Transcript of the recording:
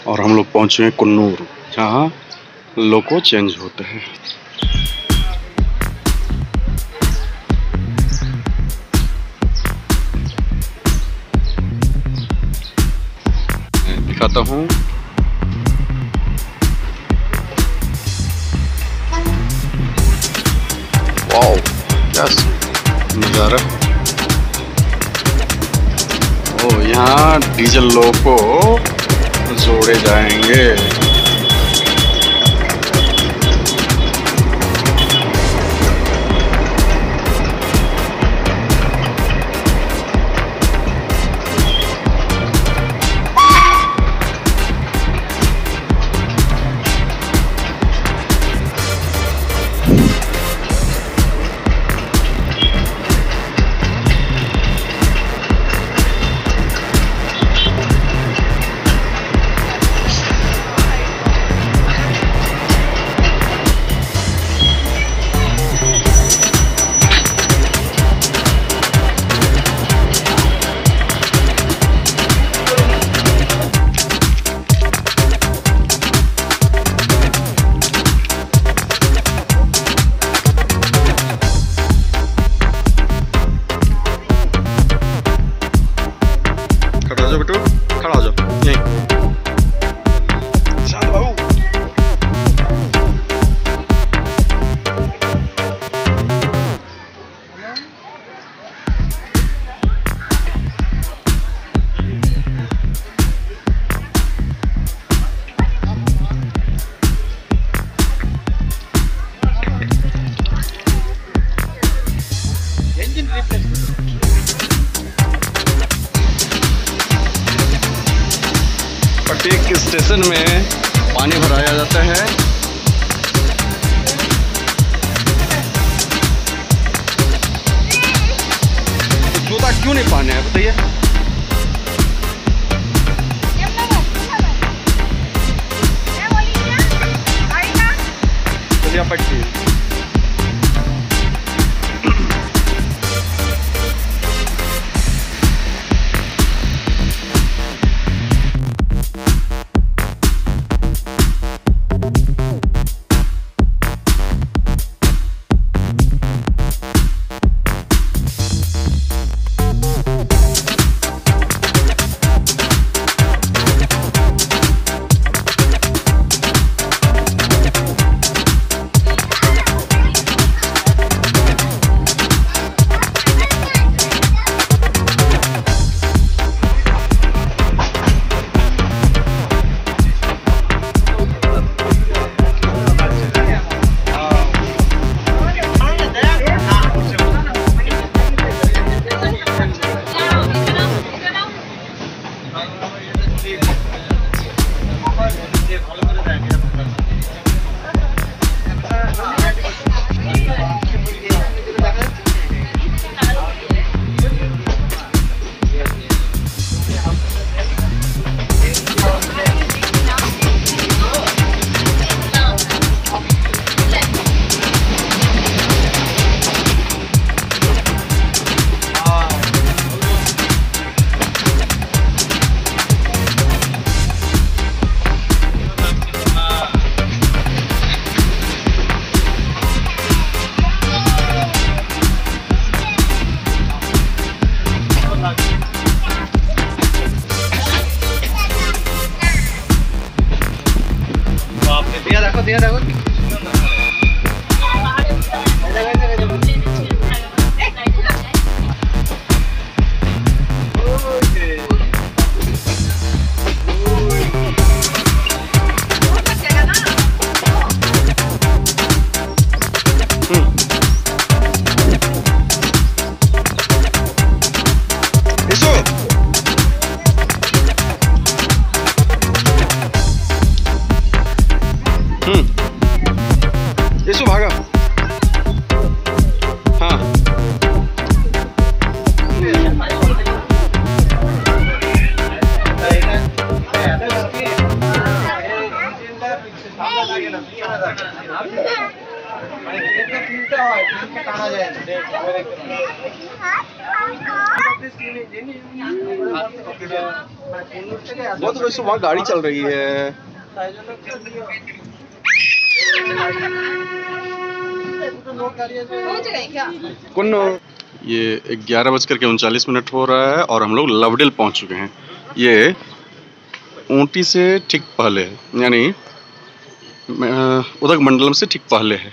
और हम लोग पहुंचे हैं कुन्नूर, जहाँ लोको चेंज होते हैं। मैं दिखाता हूँ। वाओ, क्या नज़ारा। ओ, यहाँ डीजल लोको जोड़े जाएंगे। खड़ा हो जाओ बेटू, खड़ा हो जाओ यहीं। चल बाबू। प्रत्येक स्टेशन में पानी भराया जाता है। तो जूता क्यों नहीं पहने हैं बताइए? चलिए पट्टी। दिया देखो। यीशु भागा। हाँ টানা যায়। वो तो वैसे वहाँ गाड़ी चल रही है। कुन्नू, ये 11:39 हो रहा है और हम लोग लवडेल पहुंच चुके हैं। ये ऊटी से ठीक पहले है, यानी उदक मंडलम से ठीक पहले है।